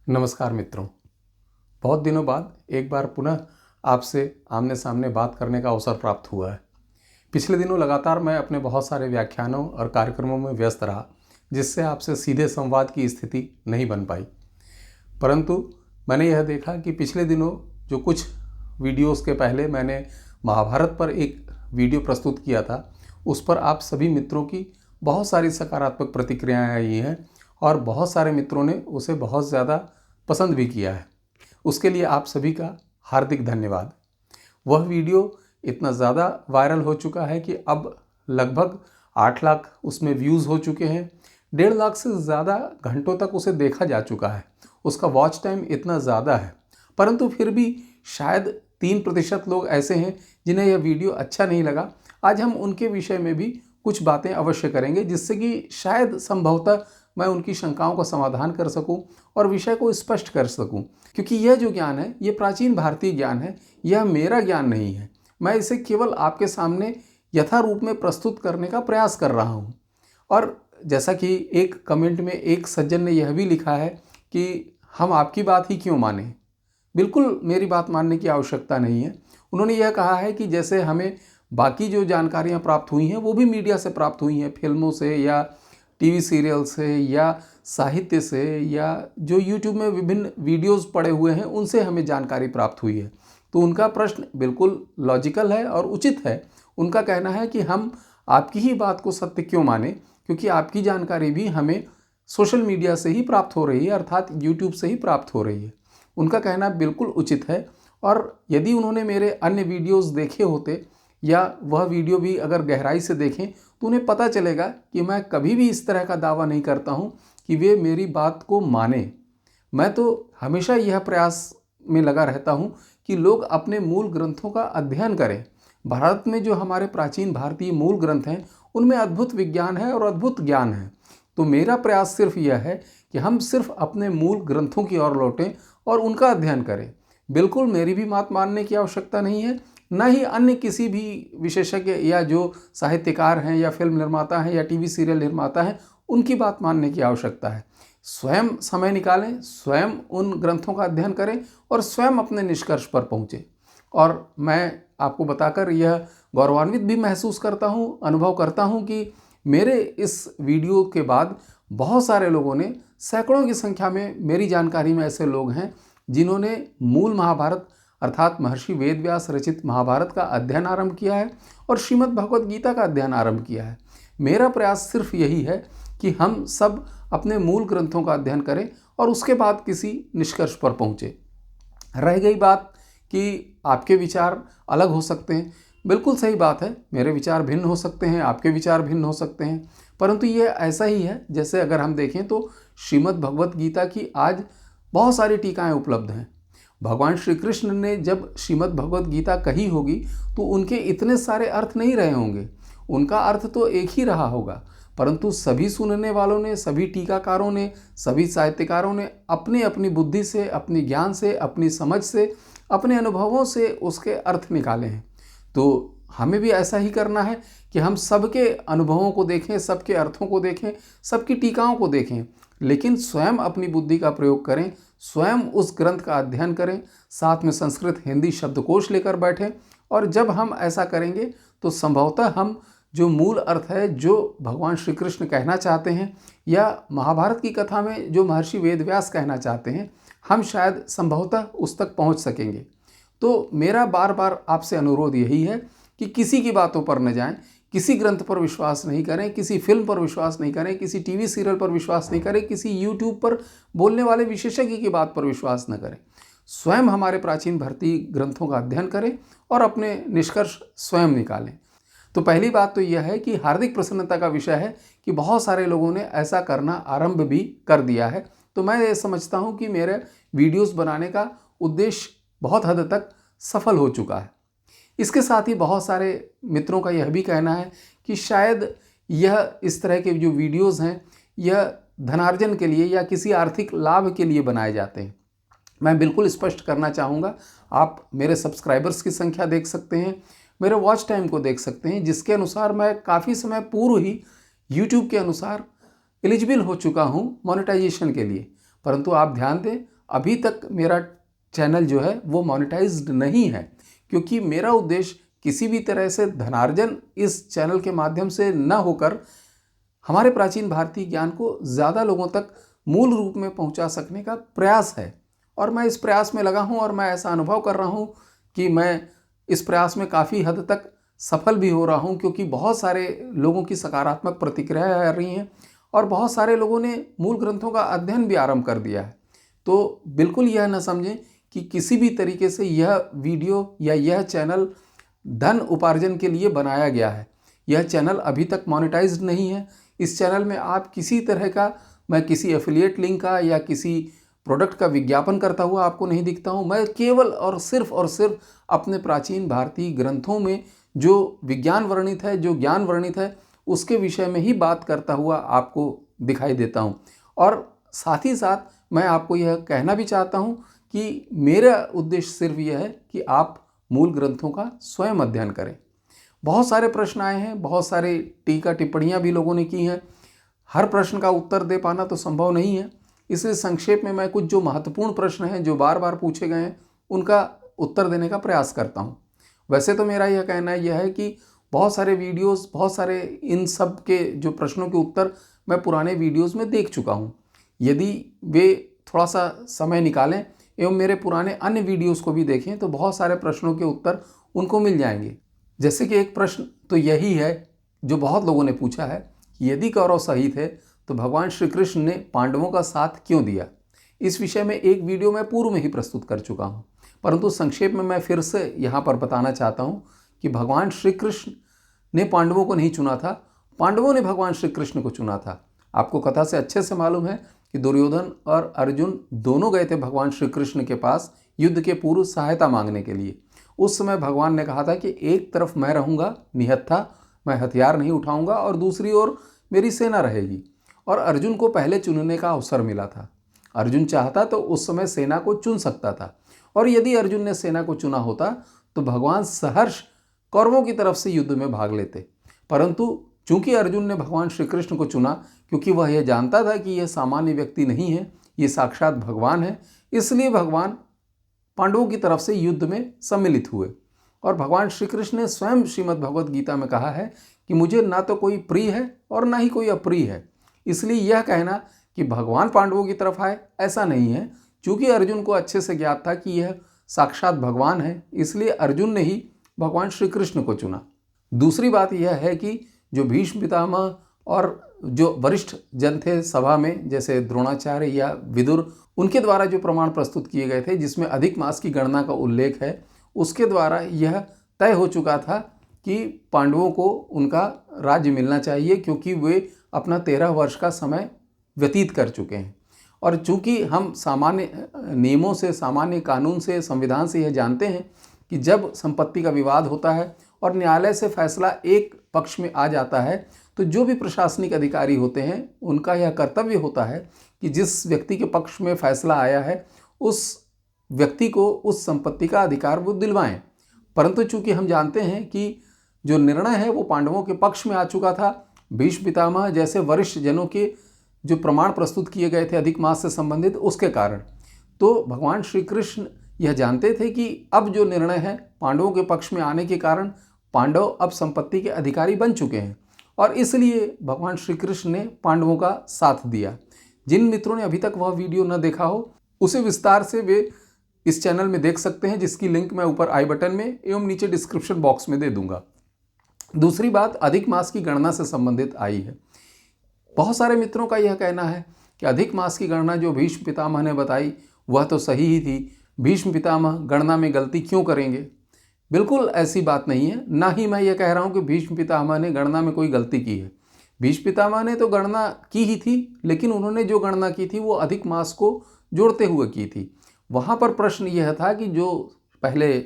नमस्कार मित्रों। बहुत दिनों बाद एक बार पुनः आपसे आमने सामने बात करने का अवसर प्राप्त हुआ है। पिछले दिनों लगातार मैं अपने बहुत सारे व्याख्यानों और कार्यक्रमों में व्यस्त रहा, जिससे आपसे सीधे संवाद की स्थिति नहीं बन पाई। परंतु मैंने यह देखा कि पिछले दिनों जो कुछ वीडियोस के पहले मैंने महाभारत पर एक वीडियो प्रस्तुत किया था, उस पर आप सभी मित्रों की बहुत सारी सकारात्मक प्रतिक्रियाएं आई हैं और बहुत सारे मित्रों ने उसे बहुत ज़्यादा पसंद भी किया है। उसके लिए आप सभी का हार्दिक धन्यवाद। वह वीडियो इतना ज़्यादा वायरल हो चुका है कि अब लगभग 8 लाख उसमें व्यूज़ हो चुके हैं। 1.5 लाख से ज़्यादा घंटों तक उसे देखा जा चुका है। उसका वॉच टाइम इतना ज़्यादा है, परंतु फिर भी शायद 3% लोग ऐसे हैं जिन्हें यह वीडियो अच्छा नहीं लगा। आज हम उनके विषय में भी कुछ बातें अवश्य करेंगे, जिससे कि शायद संभवतः मैं उनकी शंकाओं का समाधान कर सकूं और विषय को स्पष्ट कर सकूं, क्योंकि यह जो ज्ञान है ये प्राचीन भारतीय ज्ञान है, यह मेरा ज्ञान नहीं है। मैं इसे केवल आपके सामने यथारूप में प्रस्तुत करने का प्रयास कर रहा हूं। और जैसा कि एक कमेंट में एक सज्जन ने यह भी लिखा है कि हम आपकी बात ही क्यों माने। बिल्कुल मेरी बात मानने की आवश्यकता नहीं है। उन्होंने यह कहा है कि जैसे हमें बाकी जो जानकारियाँ प्राप्त हुई हैं वो भी मीडिया से प्राप्त हुई हैं, फिल्मों से या टीवी सीरियल से या साहित्य से या जो यूट्यूब में विभिन्न वीडियोस पड़े हुए हैं उनसे हमें जानकारी प्राप्त हुई है। तो उनका प्रश्न बिल्कुल लॉजिकल है और उचित है। उनका कहना है कि हम आपकी ही बात को सत्य क्यों माने, क्योंकि आपकी जानकारी भी हमें सोशल मीडिया से ही प्राप्त हो रही है, अर्थात यूट्यूब से ही प्राप्त हो रही है। उनका कहना बिल्कुल उचित है। और यदि उन्होंने मेरे अन्य वीडियोस देखे होते या वह वीडियो भी अगर गहराई से देखें तो उन्हें पता चलेगा कि मैं कभी भी इस तरह का दावा नहीं करता हूं कि वे मेरी बात को माने। मैं तो हमेशा यह प्रयास में लगा रहता हूं कि लोग अपने मूल ग्रंथों का अध्ययन करें। भारत में जो हमारे प्राचीन भारतीय मूल ग्रंथ हैं उनमें अद्भुत विज्ञान है और अद्भुत ज्ञान है। तो मेरा प्रयास सिर्फ यह है कि हम सिर्फ अपने मूल ग्रंथों की ओर लौटें और उनका अध्ययन करें। बिल्कुल मेरी भी बात मानने की आवश्यकता नहीं है, न ही अन्य किसी भी विशेषज्ञ या जो साहित्यकार हैं या फिल्म निर्माता हैं या टीवी सीरियल निर्माता हैं उनकी बात मानने की आवश्यकता है। स्वयं समय निकालें, स्वयं उन ग्रंथों का अध्ययन करें और स्वयं अपने निष्कर्ष पर पहुँचें। और मैं आपको बताकर यह गौरवान्वित भी महसूस करता हूँ, अनुभव करता हूँ कि मेरे इस वीडियो के बाद बहुत सारे लोगों ने, सैकड़ों की संख्या में मेरी जानकारी में ऐसे लोग हैं जिन्होंने मूल महाभारत अर्थात महर्षि वेदव्यास रचित महाभारत का अध्ययन आरंभ किया है और श्रीमद् भगवद गीता का अध्ययन आरंभ किया है। मेरा प्रयास सिर्फ यही है कि हम सब अपने मूल ग्रंथों का अध्ययन करें और उसके बाद किसी निष्कर्ष पर पहुँचे। रह गई बात कि आपके विचार अलग हो सकते हैं, बिल्कुल सही बात है, मेरे विचार भिन्न हो सकते हैं, आपके विचार भिन्न हो सकते हैं, परंतु ये ऐसा ही है जैसे अगर हम देखें तो श्रीमद् भगवद गीता की आज बहुत सारी टीकाएँ उपलब्ध हैं। भगवान श्री कृष्ण ने जब श्रीमद् भगवद गीता कही होगी तो उनके इतने सारे अर्थ नहीं रहे होंगे, उनका अर्थ तो एक ही रहा होगा, परंतु सभी सुनने वालों ने, सभी टीकाकारों ने, सभी साहित्यकारों ने अपनी अपनी बुद्धि से, अपनी ज्ञान से, अपनी समझ से, अपने अनुभवों से उसके अर्थ निकाले हैं। तो हमें भी ऐसा ही करना है कि हम सबके अनुभवों को देखें, सबके अर्थों को देखें, सबकी टीकाओं को देखें, लेकिन स्वयं अपनी बुद्धि का प्रयोग करें, स्वयं उस ग्रंथ का अध्ययन करें, साथ में संस्कृत हिंदी शब्दकोश लेकर बैठें। और जब हम ऐसा करेंगे तो संभवतः हम जो मूल अर्थ है, जो भगवान श्री कृष्ण कहना चाहते हैं या महाभारत की कथा में जो महर्षि वेदव्यास कहना चाहते हैं, हम शायद संभवतः उस तक पहुंच सकेंगे। तो मेरा बार बार आपसे अनुरोध यही है कि किसी की बातों पर न जाएं, किसी ग्रंथ पर विश्वास नहीं करें, किसी फिल्म पर विश्वास नहीं करें, किसी टीवी सीरियल पर विश्वास नहीं करें, किसी यूट्यूब पर बोलने वाले विशेषज्ञ की बात पर विश्वास न करें। स्वयं हमारे प्राचीन भारतीय ग्रंथों का अध्ययन करें और अपने निष्कर्ष स्वयं निकालें। तो पहली बात तो यह है कि हार्दिक प्रसन्नता का विषय है कि बहुत सारे लोगों ने ऐसा करना आरंभ भी कर दिया है। तो मैं ये समझता हूँ कि मेरे वीडियोस बनाने का उद्देश्य बहुत हद तक सफल हो चुका है। इसके साथ ही बहुत सारे मित्रों का यह भी कहना है कि शायद यह इस तरह के जो वीडियोस हैं यह धनार्जन के लिए या किसी आर्थिक लाभ के लिए बनाए जाते हैं। मैं बिल्कुल स्पष्ट करना चाहूँगा, आप मेरे सब्सक्राइबर्स की संख्या देख सकते हैं, मेरे वॉच टाइम को देख सकते हैं, जिसके अनुसार मैं काफ़ी समय पूर्व ही यूट्यूब के अनुसार एलिजिबल हो चुका हूँ मोनेटाइजेशन के लिए। परंतु आप ध्यान दें, अभी तक मेरा चैनल जो है वो मोनेटाइज्ड नहीं है, क्योंकि मेरा उद्देश्य किसी भी तरह से धनार्जन इस चैनल के माध्यम से न होकर हमारे प्राचीन भारतीय ज्ञान को ज़्यादा लोगों तक मूल रूप में पहुंचा सकने का प्रयास है। और मैं इस प्रयास में लगा हूं और मैं ऐसा अनुभव कर रहा हूं कि मैं इस प्रयास में काफ़ी हद तक सफल भी हो रहा हूं, क्योंकि बहुत सारे लोगों की सकारात्मक प्रतिक्रियाएं आ रही हैं और बहुत सारे लोगों ने मूल ग्रंथों का अध्ययन भी आरंभ कर दिया है। तो बिल्कुल यह न समझें कि किसी भी तरीके से यह वीडियो या यह चैनल धन उपार्जन के लिए बनाया गया है। यह चैनल अभी तक मोनेटाइज्ड नहीं है। इस चैनल में आप किसी तरह का, मैं किसी एफिलिएट लिंक का या किसी प्रोडक्ट का विज्ञापन करता हुआ आपको नहीं दिखता हूँ। मैं केवल और सिर्फ अपने प्राचीन भारतीय ग्रंथों में जो विज्ञान वर्णित है, जो ज्ञान वर्णित है, उसके विषय में ही बात करता हुआ आपको दिखाई देता हूँ। और साथ ही साथ मैं आपको यह कहना भी चाहता हूँ कि मेरा उद्देश्य सिर्फ यह है कि आप मूल ग्रंथों का स्वयं अध्ययन करें। बहुत सारे प्रश्न आए हैं, बहुत सारे टीका टिप्पणियाँ भी लोगों ने की हैं। हर प्रश्न का उत्तर दे पाना तो संभव नहीं है, इसलिए संक्षेप में मैं कुछ जो महत्वपूर्ण प्रश्न हैं जो बार बार पूछे गए हैं उनका उत्तर देने का प्रयास करता हूँ। वैसे तो मेरा यह कहना यह है कि बहुत सारे वीडियोस, बहुत सारे इन सब के जो प्रश्नों के उत्तर मैं पुराने वीडियोस में देख चुका हूँ। यदि वे थोड़ा सा समय निकालें एवं मेरे पुराने अन्य वीडियोस को भी देखें तो बहुत सारे प्रश्नों के उत्तर उनको मिल जाएंगे। जैसे कि एक प्रश्न तो यही है जो बहुत लोगों ने पूछा है कि यदि कौरव सही थे तो भगवान श्री कृष्ण ने पांडवों का साथ क्यों दिया। इस विषय में एक वीडियो मैं पूर्व में ही प्रस्तुत कर चुका हूँ, परंतु संक्षेप में मैं फिर से यहाँ पर बताना चाहता हूँ कि भगवान श्री कृष्ण ने पांडवों को नहीं चुना था, पांडवों ने भगवान श्री कृष्ण को चुना था। आपको कथा से अच्छे से मालूम है कि दुर्योधन और अर्जुन दोनों गए थे भगवान श्री कृष्ण के पास युद्ध के पूर्व सहायता मांगने के लिए। उस समय भगवान ने कहा था कि एक तरफ मैं रहूँगा निहत्था, मैं हथियार नहीं उठाऊँगा, और दूसरी ओर मेरी सेना रहेगी। और अर्जुन को पहले चुनने का अवसर मिला था। अर्जुन चाहता तो उस समय सेना को चुन सकता था, और यदि अर्जुन ने सेना को चुना होता तो भगवान सहर्ष कौरवों की तरफ से युद्ध में भाग लेते। परंतु चूंकि अर्जुन ने भगवान श्री कृष्ण को चुना, क्योंकि वह यह जानता था कि यह सामान्य व्यक्ति नहीं है, ये साक्षात भगवान है, इसलिए भगवान पांडवों की तरफ से युद्ध में सम्मिलित हुए। और भगवान श्री कृष्ण ने स्वयं श्रीमद् भगवद गीता में कहा है कि मुझे ना तो कोई प्रिय है और ना ही कोई अप्रिय है। इसलिए यह कहना कि भगवान पांडवों की तरफ आए ऐसा नहीं है। चूँकि अर्जुन को अच्छे से ज्ञात था कि यह साक्षात भगवान है, इसलिए अर्जुन ने ही भगवान श्री कृष्ण को चुना। दूसरी बात यह है कि जो भीष्म पितामह और जो वरिष्ठ जन थे सभा में, जैसे द्रोणाचार्य या विदुर, उनके द्वारा जो प्रमाण प्रस्तुत किए गए थे जिसमें अधिक मास की गणना का उल्लेख है, उसके द्वारा यह तय हो चुका था कि पांडवों को उनका राज्य मिलना चाहिए, क्योंकि वे अपना 13 वर्ष का समय व्यतीत कर चुके हैं। और चूँकि हम सामान्य नियमों से, सामान्य कानून से, संविधान से यह जानते हैं कि जब संपत्ति का विवाद होता है और न्यायालय से फैसला एक पक्ष में आ जाता है, तो जो भी प्रशासनिक अधिकारी होते हैं उनका यह कर्तव्य होता है कि जिस व्यक्ति के पक्ष में फैसला आया है उस व्यक्ति को उस संपत्ति का अधिकार वो दिलवाएं। परंतु चूंकि हम जानते हैं कि जो निर्णय है वो पांडवों के पक्ष में आ चुका था, भीष्म पितामह जैसे वरिष्ठ जनों के जो प्रमाण प्रस्तुत किए गए थे अधिक मास से संबंधित, उसके कारण तो भगवान श्री कृष्ण यह जानते थे कि अब जो निर्णय है पांडवों के पक्ष में आने के कारण पांडव अब संपत्ति के अधिकारी बन चुके हैं, और इसलिए भगवान श्री कृष्ण ने पांडवों का साथ दिया। जिन मित्रों ने अभी तक वह वीडियो न देखा हो उसे विस्तार से वे इस चैनल में देख सकते हैं, जिसकी लिंक मैं ऊपर आई बटन में एवं नीचे डिस्क्रिप्शन बॉक्स में दे दूंगा। दूसरी बात अधिक मास की गणना से संबंधित आई है। बहुत सारे मित्रों का यह कहना है कि अधिक मास की गणना जो भीष्म पितामह ने बताई वह तो सही ही थी, भीष्म पितामह गणना में गलती क्यों करेंगे। बिल्कुल ऐसी बात नहीं है, ना ही मैं ये कह रहा हूँ कि भीष्म पितामह ने गणना में कोई गलती की है। भीष्म पितामह ने तो गणना की ही थी, लेकिन उन्होंने जो गणना की थी वो अधिक मास को जोड़ते हुए की थी। वहाँ पर प्रश्न यह था कि जो पहले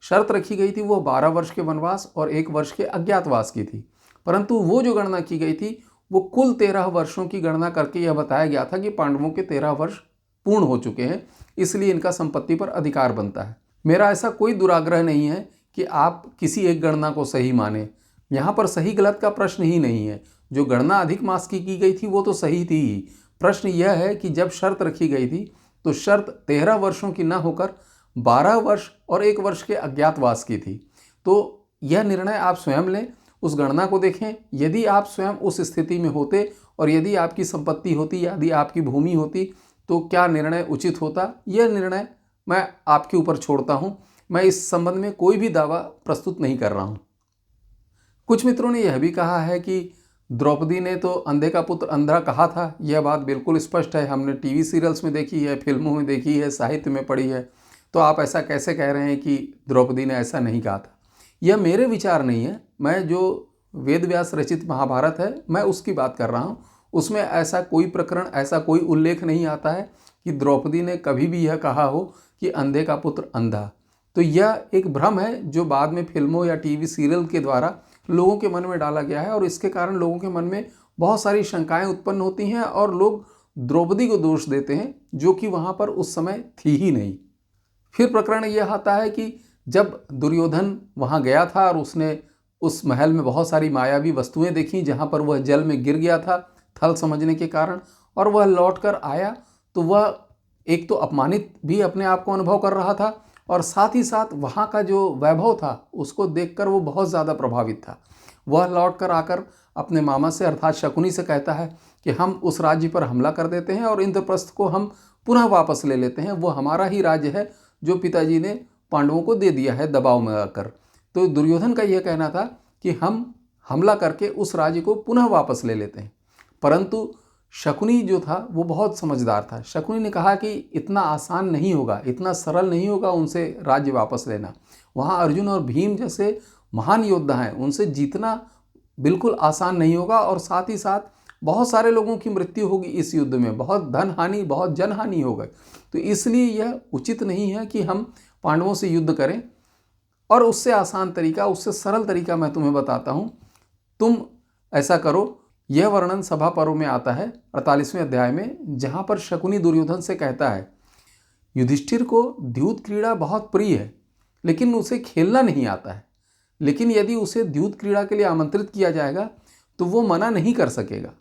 शर्त रखी गई थी वो 12 वर्ष के वनवास और 1 वर्ष के अज्ञातवास की थी, परंतु वो जो गणना की गई थी वो कुल 13 वर्षों की गणना करके यह बताया गया था कि पांडवों के 13 वर्ष पूर्ण हो चुके हैं, इसलिए इनका संपत्ति पर अधिकार बनता है। मेरा ऐसा कोई दुराग्रह नहीं है कि आप किसी एक गणना को सही माने, यहाँ पर सही गलत का प्रश्न ही नहीं है। जो गणना अधिक मास की गई थी वो तो सही थी ही। प्रश्न यह है कि जब शर्त रखी गई थी तो शर्त 13 वर्षों की न होकर 12 वर्ष और 1 वर्ष के अज्ञातवास की थी। तो यह निर्णय आप स्वयं लें, उस गणना को देखें। यदि आप स्वयं उस स्थिति में होते और यदि आपकी संपत्ति होती, यदि आपकी भूमि होती, तो क्या निर्णय उचित होता, यह निर्णय मैं आपके ऊपर छोड़ता हूँ। मैं इस संबंध में कोई भी दावा प्रस्तुत नहीं कर रहा हूँ। कुछ मित्रों ने यह भी कहा है कि द्रौपदी ने तो अंधे का पुत्र अंधा कहा था। यह बात बिल्कुल स्पष्ट है, हमने टीवी सीरियल्स में देखी है, फिल्मों में देखी है, साहित्य में पढ़ी है। तो आप ऐसा कैसे कह रहे हैं कि द्रौपदी ने ऐसा नहीं कहा था? यह मेरे विचार नहीं है। मैं जो वेद व्यास रचित महाभारत है, मैं उसकी बात कर रहा हूँ। उसमें ऐसा कोई प्रकरण, ऐसा कोई उल्लेख नहीं आता है कि द्रौपदी ने कभी भी यह कहा हो कि अंधे का पुत्र अंधा। तो यह एक भ्रम है जो बाद में फिल्मों या टीवी सीरियल के द्वारा लोगों के मन में डाला गया है, और इसके कारण लोगों के मन में बहुत सारी शंकाएं उत्पन्न होती हैं और लोग द्रौपदी को दोष देते हैं, जो कि वहाँ पर उस समय थी ही नहीं। फिर प्रकरण यह आता है कि जब दुर्योधन वहाँ गया था और उसने उस महल में बहुत सारी मायावी वस्तुएं देखी, जहाँ पर वह जल में गिर गया था थल समझने के कारण, और वह लौट कर आया तो वह एक तो अपमानित भी अपने आप को अनुभव कर रहा था, और साथ ही साथ वहाँ का जो वैभव था उसको देखकर वो बहुत ज़्यादा प्रभावित था। वह लौट कर आकर अपने मामा से अर्थात शकुनी से कहता है कि हम उस राज्य पर हमला कर देते हैं और इंद्रप्रस्थ को हम पुनः वापस ले लेते हैं। वो हमारा ही राज्य है जो पिताजी ने पांडवों को दे दिया है दबाव में आकर। तो दुर्योधन का यह कहना था कि हम हमला करके उस राज्य को पुनः वापस ले लेते हैं। परंतु शकुनी जो था वो बहुत समझदार था। शकुनी ने कहा कि इतना आसान नहीं होगा, इतना सरल नहीं होगा उनसे राज्य वापस लेना। वहाँ अर्जुन और भीम जैसे महान योद्धा हैं, उनसे जीतना बिल्कुल आसान नहीं होगा, और साथ ही साथ बहुत सारे लोगों की मृत्यु होगी इस युद्ध में, बहुत धन हानि, बहुत जन हानि हो गई। तो इसलिए यह उचित नहीं है कि हम पांडवों से युद्ध करें। और उससे आसान तरीका, उससे सरल तरीका मैं तुम्हें बताता हूँ। तुम ऐसा करो, यह वर्णन सभा पर्व में आता है 48वें अध्याय में, जहाँ पर शकुनी दुर्योधन से कहता है, युधिष्ठिर को द्यूत क्रीड़ा बहुत प्रिय है, लेकिन उसे खेलना नहीं आता है। लेकिन यदि उसे द्यूत क्रीड़ा के लिए आमंत्रित किया जाएगा तो वो मना नहीं कर सकेगा,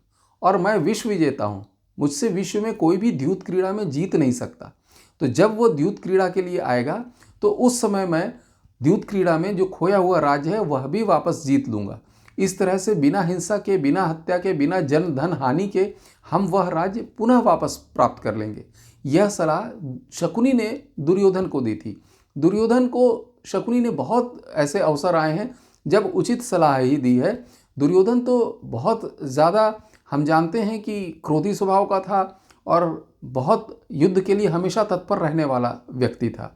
और मैं विश्व विजेता हूँ, मुझसे विश्व में कोई भी द्यूत क्रीड़ा में जीत नहीं सकता। तो जब वो द्यूत क्रीड़ा के लिए आएगा तो उस समय मैं द्यूत क्रीड़ा में जो खोया हुआ राज्य है वह भी वापस जीत लूँगा। इस तरह से बिना हिंसा के, बिना हत्या के, बिना जन धन हानि के हम वह राज्य पुनः वापस प्राप्त कर लेंगे। यह सलाह शकुनी ने दुर्योधन को दी थी। दुर्योधन को शकुनी ने बहुत ऐसे अवसर आए हैं जब उचित सलाह ही दी है। दुर्योधन तो बहुत ज़्यादा, हम जानते हैं कि क्रोधी स्वभाव का था और बहुत युद्ध के लिए हमेशा तत्पर रहने वाला व्यक्ति था।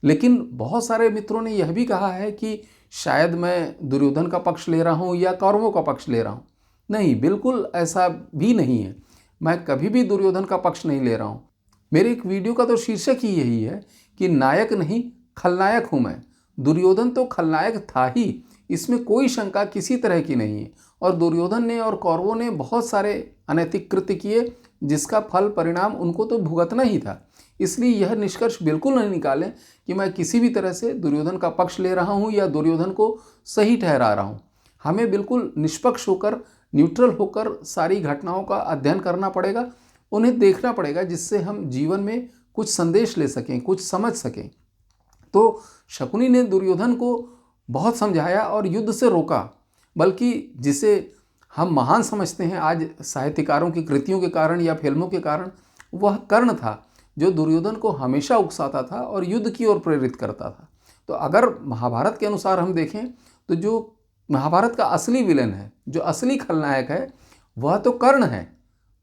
लेकिन बहुत सारे मित्रों ने यह भी कहा है कि शायद मैं दुर्योधन का पक्ष ले रहा हूँ या कौरवों का पक्ष ले रहा हूँ। नहीं, बिल्कुल ऐसा भी नहीं है। मैं कभी भी दुर्योधन का पक्ष नहीं ले रहा हूँ। मेरे एक वीडियो का तो शीर्षक ही यही है कि नायक नहीं खलनायक हूँ मैं। दुर्योधन तो खलनायक था ही, इसमें कोई शंका किसी तरह की नहीं है। और दुर्योधन ने और कौरवों ने बहुत सारे अनैतिक कृत्य किए, जिसका फल परिणाम उनको तो भुगतना ही था। इसलिए यह निष्कर्ष बिल्कुल नहीं निकालें कि मैं किसी भी तरह से दुर्योधन का पक्ष ले रहा हूँ या दुर्योधन को सही ठहरा रहा हूँ। हमें बिल्कुल निष्पक्ष होकर, न्यूट्रल होकर सारी घटनाओं का अध्ययन करना पड़ेगा, उन्हें देखना पड़ेगा, जिससे हम जीवन में कुछ संदेश ले सकें, कुछ समझ सकें। तो शकुनी ने दुर्योधन को बहुत समझाया और युद्ध से रोका, बल्कि जिसे हम महान समझते हैं आज साहित्यकारों की कृतियों के कारण या फिल्मों के कारण, वह कर्ण था जो दुर्योधन को हमेशा उकसाता था और युद्ध की ओर प्रेरित करता था। तो अगर महाभारत के अनुसार हम देखें तो जो महाभारत का असली विलेन है, जो असली खलनायक है, वह तो कर्ण है,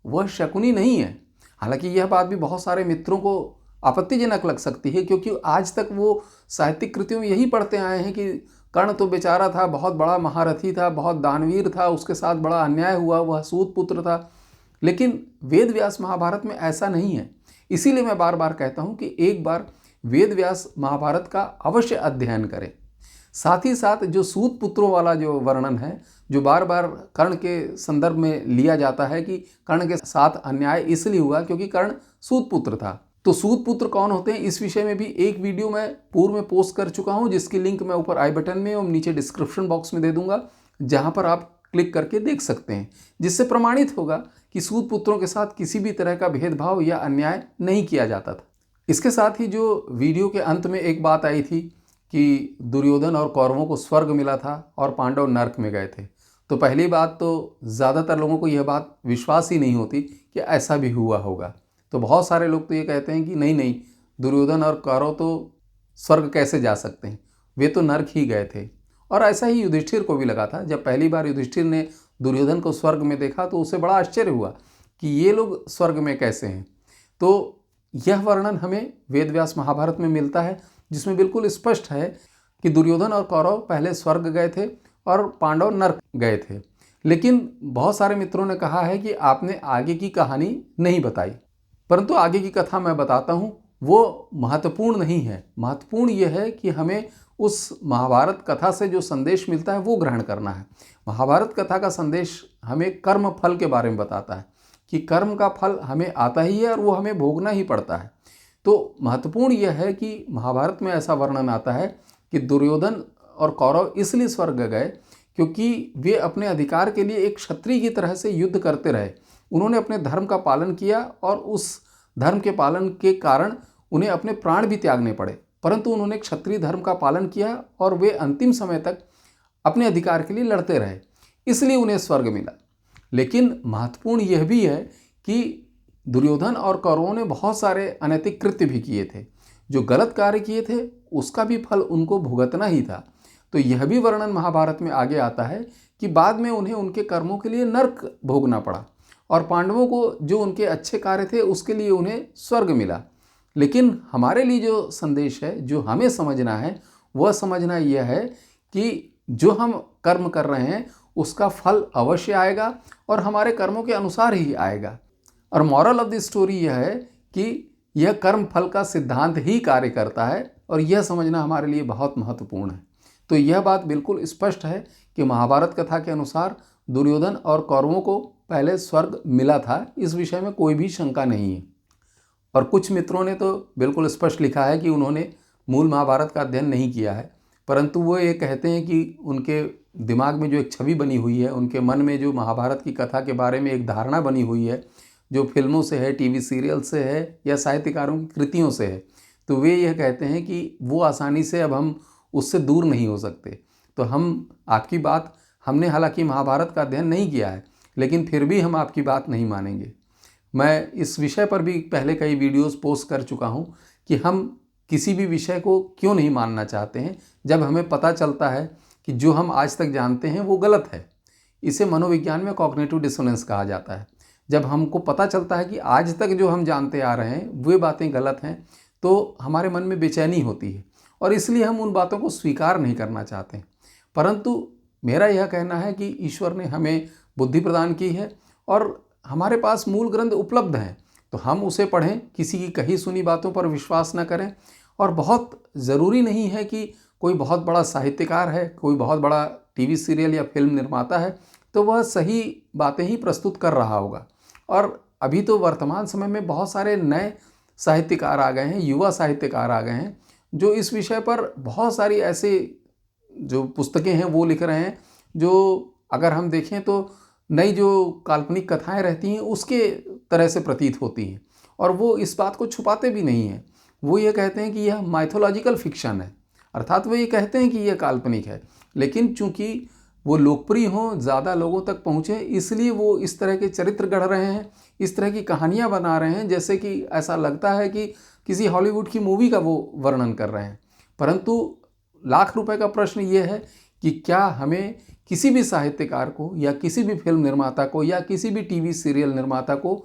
वह शकुनी नहीं है। हालांकि यह बात भी बहुत सारे मित्रों को आपत्तिजनक लग सकती है, क्योंकि आज तक वो साहित्यिक कृतियों में यही पढ़ते आए हैं कि कर्ण तो बेचारा था, बहुत बड़ा महारथी था, बहुत दानवीर था, उसके साथ बड़ा अन्याय हुआ, वह सूत पुत्र था। लेकिन वेद व्यास महाभारत में ऐसा नहीं है। इसीलिए मैं बार बार कहता हूँ कि एक बार वेद व्यास महाभारत का अवश्य अध्ययन करें। साथ ही साथ जो सूत पुत्रों वाला जो वर्णन है, जो बार बार कर्ण के संदर्भ में लिया जाता है कि कर्ण के साथ अन्याय इसलिए हुआ क्योंकि कर्ण सूत पुत्र था। तो सूत पुत्र कौन होते हैं, इस विषय में भी एक वीडियो मैं पूर्व में पोस्ट कर चुका हूँ, जिसकी लिंक मैं ऊपर आई बटन में और नीचे डिस्क्रिप्शन बॉक्स में दे दूंगा, जहाँ पर आप क्लिक करके देख सकते हैं, जिससे प्रमाणित होगा कि सूत पुत्रों के साथ किसी भी तरह का भेदभाव या अन्याय नहीं किया जाता था। इसके साथ ही जो वीडियो के अंत में एक बात आई थी कि दुर्योधन और कौरवों को स्वर्ग मिला था और पांडव नर्क में गए थे, तो पहली बात तो ज़्यादातर लोगों को यह बात विश्वास ही नहीं होती कि ऐसा भी हुआ होगा। तो बहुत सारे लोग तो ये कहते हैं कि नहीं नहीं, दुर्योधन और कौरव तो स्वर्ग कैसे जा सकते हैं, वे तो नर्क ही गए थे। और ऐसा ही युधिष्ठिर को भी लगा था। जब पहली बार युधिष्ठिर ने दुर्योधन को स्वर्ग में देखा तो उसे बड़ा आश्चर्य हुआ कि ये लोग स्वर्ग में कैसे हैं। तो यह वर्णन हमें वेदव्यास महाभारत में मिलता है, जिसमें बिल्कुल स्पष्ट है कि दुर्योधन और कौरव पहले स्वर्ग गए थे और पांडव नर्क गए थे। लेकिन बहुत सारे मित्रों ने कहा है कि आपने आगे की कहानी नहीं बताई, परंतु आगे की कथा मैं बताता हूँ। वो महत्वपूर्ण नहीं है, महत्वपूर्ण यह है कि हमें उस महाभारत कथा से जो संदेश मिलता है वो ग्रहण करना है। महाभारत कथा का संदेश हमें कर्म फल के बारे में बताता है कि कर्म का फल हमें आता ही है और वो हमें भोगना ही पड़ता है। तो महत्वपूर्ण यह है कि महाभारत में ऐसा वर्णन आता है कि दुर्योधन और कौरव इसलिए स्वर्ग गए क्योंकि वे अपने अधिकार के लिए एक क्षत्रिय की तरह से युद्ध करते रहे। उन्होंने अपने धर्म का पालन किया और उस धर्म के पालन के कारण उन्हें अपने प्राण भी त्यागने पड़े, परंतु उन्होंने क्षत्रिय धर्म का पालन किया और वे अंतिम समय तक अपने अधिकार के लिए लड़ते रहे, इसलिए उन्हें स्वर्ग मिला। लेकिन महत्वपूर्ण यह भी है कि दुर्योधन और कौरवों ने बहुत सारे अनैतिक कृत्य भी किए थे। जो गलत कार्य किए थे उसका भी फल उनको भुगतना ही था। तो यह भी वर्णन महाभारत में आगे आता है कि बाद में उन्हें उनके कर्मों के लिए नर्क भोगना पड़ा और पांडवों को जो उनके अच्छे कार्य थे उसके लिए उन्हें स्वर्ग मिला। लेकिन हमारे लिए जो संदेश है, जो हमें समझना है, वह समझना यह है कि जो हम कर्म कर रहे हैं उसका फल अवश्य आएगा और हमारे कर्मों के अनुसार ही आएगा। और मॉरल ऑफ द स्टोरी यह है कि यह कर्म फल का सिद्धांत ही कार्य करता है और यह समझना हमारे लिए बहुत महत्वपूर्ण है। तो यह बात बिल्कुल स्पष्ट है कि महाभारत कथा के अनुसार दुर्योधन और कौरवों को पहले स्वर्ग मिला था, इस विषय में कोई भी शंका नहीं है। और कुछ मित्रों ने तो बिल्कुल स्पष्ट लिखा है कि उन्होंने मूल महाभारत का अध्ययन नहीं किया है, परंतु वो ये कहते हैं कि उनके दिमाग में जो एक छवि बनी हुई है, उनके मन में जो महाभारत की कथा के बारे में एक धारणा बनी हुई है, जो फिल्मों से है, टीवी सीरियल से है या साहित्यकारों की कृतियों से है, तो वे यह कहते हैं कि वो आसानी से अब हम उससे दूर नहीं हो सकते। तो हम आपकी बात, हमने हालांकि महाभारत का अध्ययन नहीं किया है, लेकिन फिर भी हम आपकी बात नहीं मानेंगे। मैं इस विषय पर भी पहले कई वीडियोस पोस्ट कर चुका हूं कि हम किसी भी विषय को क्यों नहीं मानना चाहते हैं जब हमें पता चलता है कि जो हम आज तक जानते हैं वो गलत है। इसे मनोविज्ञान में कॉग्निटिव डिसोनेंस कहा जाता है। जब हमको पता चलता है कि आज तक जो हम जानते आ रहे हैं वे बातें गलत हैं, तो हमारे मन में बेचैनी होती है और इसलिए हम उन बातों को स्वीकार नहीं करना चाहते। परंतु मेरा यह कहना है कि ईश्वर ने हमें बुद्धि प्रदान की है और हमारे पास मूल ग्रंथ उपलब्ध हैं, तो हम उसे पढ़ें, किसी की कही सुनी बातों पर विश्वास न करें। और बहुत ज़रूरी नहीं है कि कोई बहुत बड़ा साहित्यकार है, कोई बहुत बड़ा टीवी सीरियल या फिल्म निर्माता है तो वह सही बातें ही प्रस्तुत कर रहा होगा। और अभी तो वर्तमान समय में बहुत सारे नए साहित्यकार आ गए हैं, युवा साहित्यकार आ गए हैं, जो इस विषय पर बहुत सारी ऐसे जो पुस्तकें हैं वो लिख रहे हैं, जो अगर हम देखें तो नई जो काल्पनिक कथाएं रहती हैं उसके तरह से प्रतीत होती हैं। और वो इस बात को छुपाते भी नहीं हैं, वो ये कहते हैं कि यह माइथोलॉजिकल फिक्शन है, अर्थात वो ये कहते हैं कि यह काल्पनिक है, लेकिन चूंकि वो लोकप्रिय हों, ज़्यादा लोगों तक पहुँचे, इसलिए वो इस तरह के चरित्र गढ़ रहे हैं, इस तरह की कहानियाँ बना रहे हैं, जैसे कि ऐसा लगता है कि किसी हॉलीवुड की मूवी का वो वर्णन कर रहे हैं। परंतु लाख रुपए का प्रश्न ये है कि क्या हमें किसी भी साहित्यकार को या किसी भी फिल्म निर्माता को या किसी भी टीवी सीरियल निर्माता को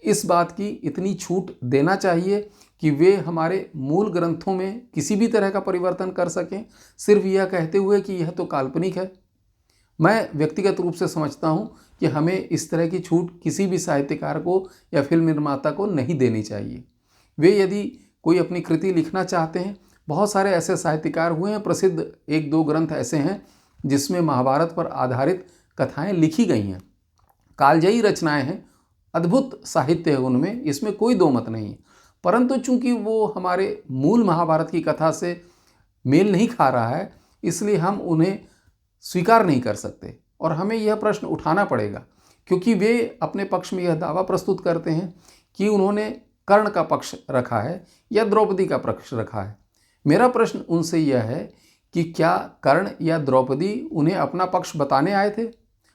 इस बात की इतनी छूट देना चाहिए कि वे हमारे मूल ग्रंथों में किसी भी तरह का परिवर्तन कर सकें, सिर्फ यह कहते हुए कि यह तो काल्पनिक है। मैं व्यक्तिगत रूप से समझता हूं कि हमें इस तरह की छूट किसी भी साहित्यकार को या फिल्म निर्माता को नहीं देनी चाहिए। वे यदि कोई अपनी कृति लिखना चाहते हैं, बहुत सारे ऐसे साहित्यकार हुए हैं, प्रसिद्ध 1-2 ग्रंथ ऐसे हैं जिसमें महाभारत पर आधारित कथाएं लिखी गई हैं, कालजयी रचनाएं हैं, अद्भुत साहित्य है उनमें, इसमें कोई दो मत नहीं है। परंतु चूंकि वो हमारे मूल महाभारत की कथा से मेल नहीं खा रहा है, इसलिए हम उन्हें स्वीकार नहीं कर सकते और हमें यह प्रश्न उठाना पड़ेगा क्योंकि वे अपने पक्ष में यह दावा प्रस्तुत करते हैं कि उन्होंने कर्ण का पक्ष रखा है या द्रौपदी का पक्ष रखा है। मेरा प्रश्न उनसे यह है कि क्या कर्ण या द्रौपदी उन्हें अपना पक्ष बताने आए थे?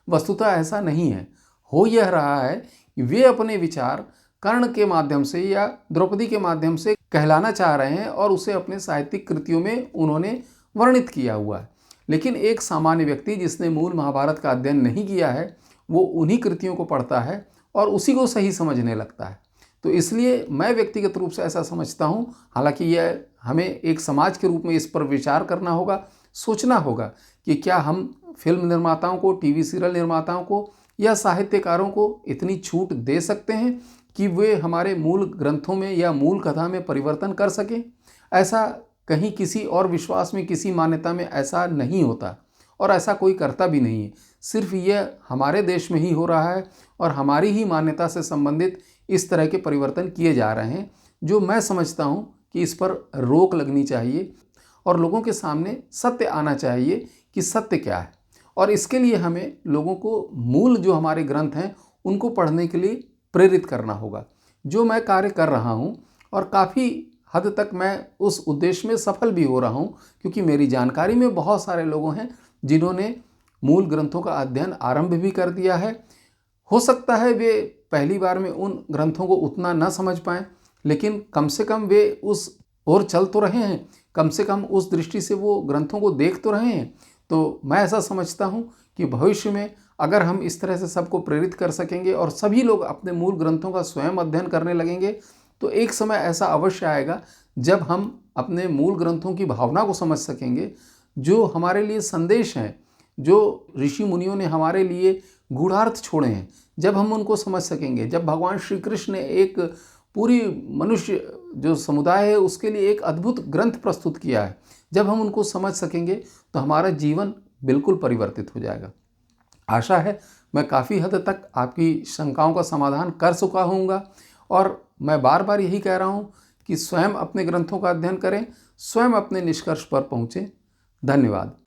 वस्तुतः ऐसा नहीं है। हो यह रहा है कि वे अपने विचार कर्ण के माध्यम से या द्रौपदी के माध्यम से कहलाना चाह रहे हैं और उसे अपने साहित्यिक कृतियों में उन्होंने वर्णित किया हुआ है। लेकिन एक सामान्य व्यक्ति जिसने मूल महाभारत का अध्ययन नहीं किया है, वो उन्हीं कृतियों को पढ़ता है और उसी को सही समझने लगता है। तो इसलिए मैं व्यक्तिगत रूप से ऐसा समझता हूँ, हालांकि यह हमें एक समाज के रूप में इस पर विचार करना होगा, सोचना होगा कि क्या हम फिल्म निर्माताओं को, टीवी सीरियल निर्माताओं को या साहित्यकारों को इतनी छूट दे सकते हैं कि वे हमारे मूल ग्रंथों में या मूल कथा में परिवर्तन कर सकें। ऐसा कहीं किसी और विश्वास में, किसी मान्यता में ऐसा नहीं होता और ऐसा कोई करता भी नहीं है। सिर्फ यह हमारे देश में ही हो रहा है और हमारी ही मान्यता से संबंधित इस तरह के परिवर्तन किए जा रहे हैं, जो मैं समझता हूँ कि इस पर रोक लगनी चाहिए और लोगों के सामने सत्य आना चाहिए कि सत्य क्या है। और इसके लिए हमें लोगों को मूल जो हमारे ग्रंथ हैं उनको पढ़ने के लिए प्रेरित करना होगा, जो मैं कार्य कर रहा हूँ और काफ़ी हद तक मैं उस उद्देश्य में सफल भी हो रहा हूँ, क्योंकि मेरी जानकारी में बहुत सारे लोगों हैं जिन्होंने मूल ग्रंथों का अध्ययन आरंभ भी कर दिया है। हो सकता है वे पहली बार में उन ग्रंथों को उतना न समझ पाएँ, लेकिन कम से कम वे उस ओर चल तो रहे हैं, कम से कम उस दृष्टि से वो ग्रंथों को देख तो रहे हैं। तो मैं ऐसा समझता हूँ कि भविष्य में अगर हम इस तरह से सबको प्रेरित कर सकेंगे और सभी लोग अपने मूल ग्रंथों का स्वयं अध्ययन करने लगेंगे, तो एक समय ऐसा अवश्य आएगा जब हम अपने मूल ग्रंथों की भावना को समझ सकेंगे, जो हमारे लिए संदेश हैं, जो ऋषि मुनियों ने हमारे लिए गूढ़ार्थ छोड़े हैं। जब हम उनको समझ सकेंगे, जब भगवान श्री कृष्ण ने एक पूरी मनुष्य जो समुदाय है उसके लिए एक अद्भुत ग्रंथ प्रस्तुत किया है, जब हम उनको समझ सकेंगे तो हमारा जीवन बिल्कुल परिवर्तित हो जाएगा। आशा है मैं काफ़ी हद तक आपकी शंकाओं का समाधान कर चुका हूँगा और मैं बार बार यही कह रहा हूँ कि स्वयं अपने ग्रंथों का अध्ययन करें, स्वयं अपने निष्कर्ष पर पहुँचें। धन्यवाद।